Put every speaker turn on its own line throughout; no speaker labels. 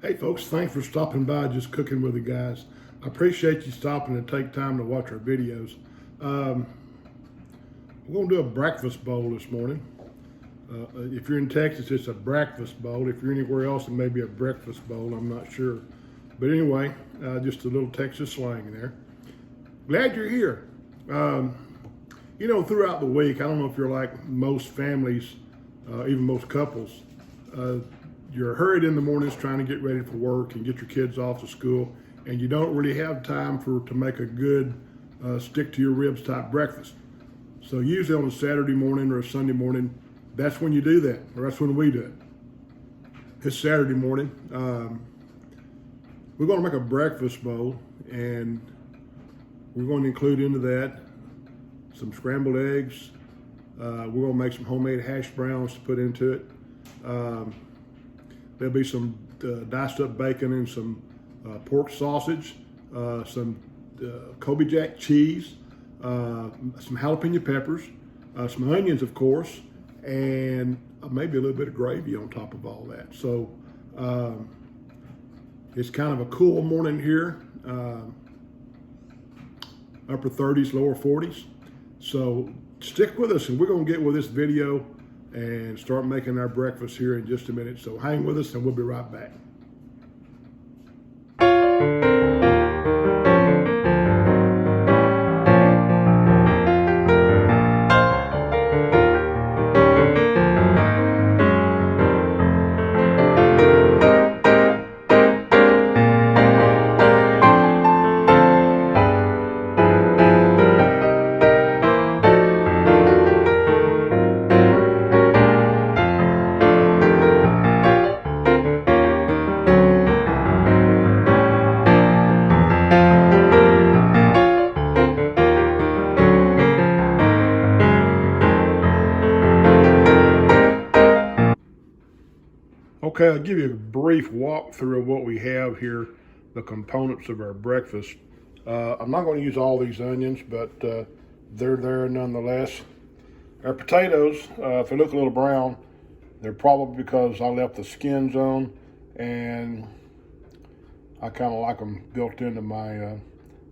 Hey folks, thanks for stopping by Just Cooking with the Guys. I appreciate you stopping to take time to watch our videos. We're going to do a breakfast bowl this morning. If you're in Texas, it's a breakfast bowl. If you're anywhere else, it may be a breakfast bowl. I'm not sure. But anyway, just a little Texas slang there. Glad you're here. Throughout the week, I don't know if you're like most families, even most couples, you're hurried in the mornings trying to get ready for work and get your kids off to school, and you don't really have time to make a good stick to your ribs type breakfast. So usually on a Saturday morning or a Sunday morning, that's when you do that, or that's when we do it. It's Saturday morning. We're going to make a breakfast bowl, and we're going to include into that some scrambled eggs. We're going to make some homemade hash browns to put into it. There'll be some diced up bacon and some pork sausage, some Kobe Jack cheese, some jalapeno peppers, some onions, of course, and maybe a little bit of gravy on top of all that. So it's kind of a cool morning here, upper 30s, lower 40s. So stick with us, and we're going to get with this video and start making our breakfast here in just a minute. So hang with us and we'll be right back. Okay, I'll give you a brief walkthrough of what we have here, the components of our breakfast. I'm not going to use all these onions, but they're there nonetheless. Our potatoes, if they look a little brown, they're probably because I left the skins on, and I kind of like them built into my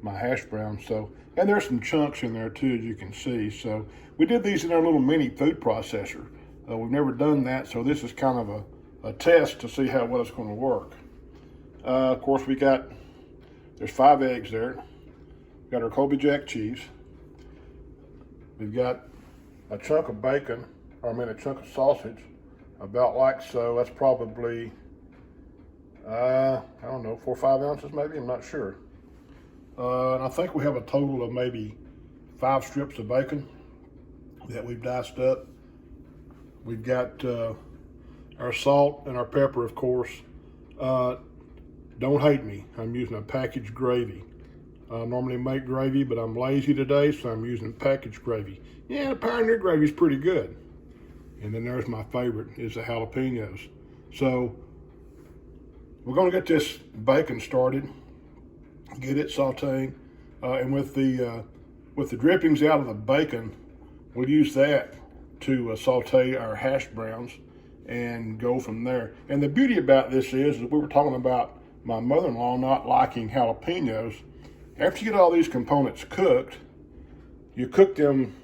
my hash browns. So, and there's some chunks in there too, as you can see. So we did these in our little mini food processor. We've never done that, so this is kind of a test to see how well it's going to work. Of course, there's 5 eggs there. We've got our Kobe Jack cheese. We've got a chunk of bacon, a chunk of sausage, about like so. That's probably, I don't know, 4 or 5 ounces maybe, I'm not sure. And I think we have a total of maybe 5 strips of bacon that we've diced up. We've got our salt and our pepper, of course. Don't hate me, I'm using a packaged gravy. I normally make gravy, but I'm lazy today, so I'm using packaged gravy. Yeah, the Pioneer gravy is pretty good. And then there's my favorite, is the jalapenos. So we're gonna get this bacon started, get it sauteing, and with the drippings out of the bacon, we'll use that to saute our hash browns and go from there. And the beauty about this is we were talking about my mother-in-law not liking jalapenos. After you get all these components cooked, you cook them,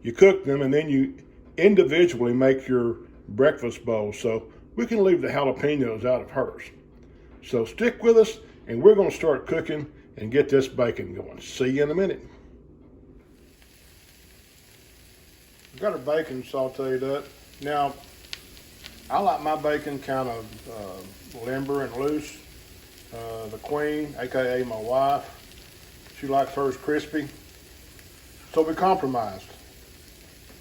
and then you individually make your breakfast bowl. So we can leave the jalapenos out of hers. So stick with us, and we're going to start cooking and get this bacon going. See you in a minute. We've got our bacon sauteed up. Now, I like my bacon kind of limber and loose. The queen, AKA my wife, she likes hers crispy. So we compromised,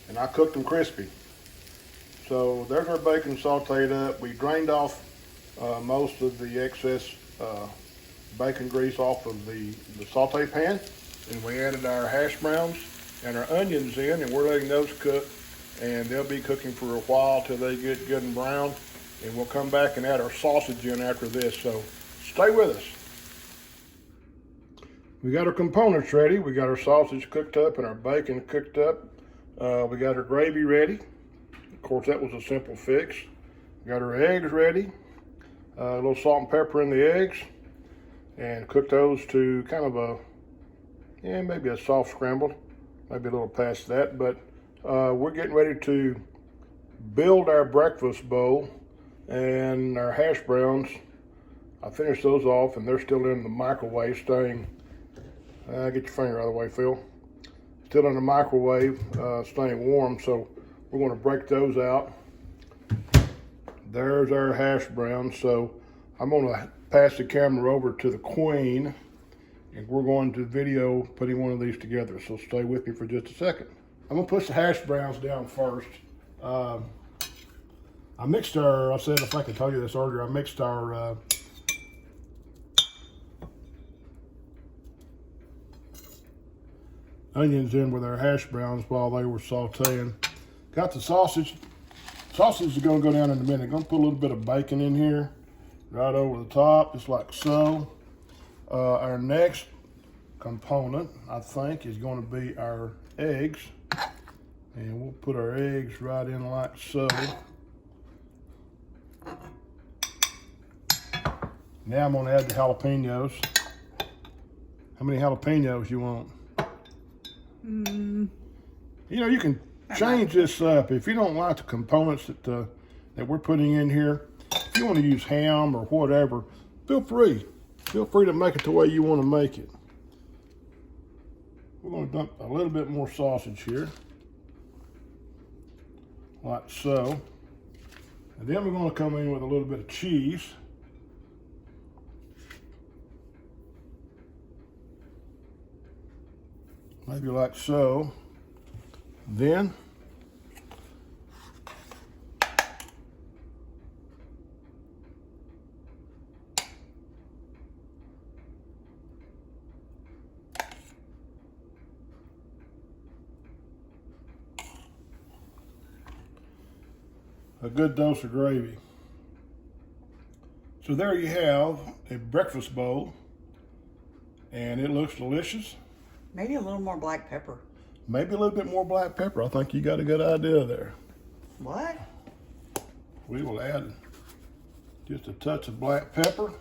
and I cooked them crispy. So there's our bacon sauteed up. We drained off most of the excess bacon grease off of the saute pan, and we added our hash browns and our onions in, and we're letting those cook. And they'll be cooking for a while till they get good and brown. And we'll come back and add our sausage in after this, so stay with us. We got our components ready. We got our sausage cooked up and our bacon cooked up. We got our gravy ready. Of course, that was a simple fix. We got our eggs ready. A little salt and pepper in the eggs, and cook those to kind of a, maybe a soft scrambled, maybe a little past that. But we're getting ready to build our breakfast bowl, and our hash browns, I finished those off and they're still in the microwave staying, get your finger out of the way, Phil. Still in the microwave, staying warm, so we're going to break those out. There's our hash browns. So I'm going to pass the camera over to the Queen, and we're going to video putting one of these together. So stay with me for just a second. I'm going to push the hash browns down first. I mixed our, I said if I could tell you this earlier, I mixed our onions in with our hash browns while they were sauteing. Got the sausage. Sausage is going to go down in a minute. Going to put a little bit of bacon in here, right over the top, just like so. Our next component, I think, is going to be our eggs. And we'll put our eggs right in like so. Now I'm going to add the jalapenos. How many jalapenos you want? You know, you can change this up. If you don't like the components that we're putting in here, if you want to use ham or whatever, feel free. Feel free to make it the way you want to make it. We're going to dump a little bit more sausage here, like so. And then we're going to come in with a little bit of cheese. Maybe like so. Then a good dose of gravy. So there you have a breakfast bowl, and it looks delicious.
Maybe a little more black pepper.
Maybe a little bit more black pepper. I think you got a good idea there.
What?
We will add just a touch of black pepper.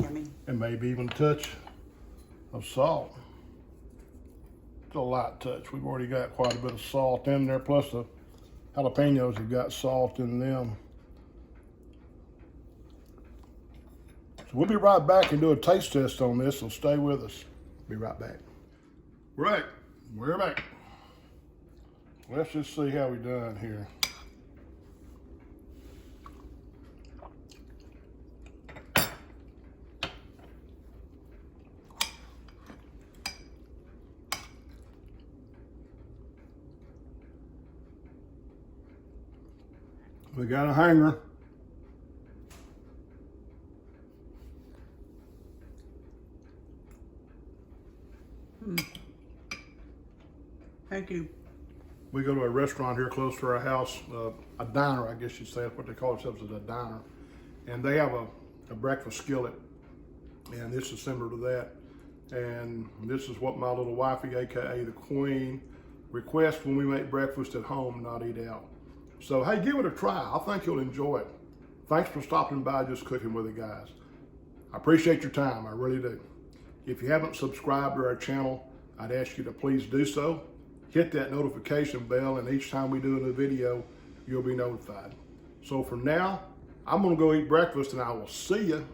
Yummy.
And maybe even a touch of salt. It's a light touch. We've already got quite a bit of salt in there, plus the jalapenos have got salt in them. So we'll be right back and do a taste test on this, so stay with us. Be right back. Right, we're back. Let's just see how we done here. We got a hanger.
Thank you.
We go to a restaurant here close to our house, a diner, I guess you'd say. That's what they call themselves, is a diner. And they have a breakfast skillet, and this is similar to that. And this is what my little wifey, AKA the Queen, requests when we make breakfast at home, not eat out. So, hey, give it a try. I think you'll enjoy it. Thanks for stopping by Just Cooking with the Guys. I appreciate your time, I really do. If you haven't subscribed to our channel, I'd ask you to please do so. Hit that notification bell, and each time we do a new video, you'll be notified. So for now, I'm gonna go eat breakfast, and I will see you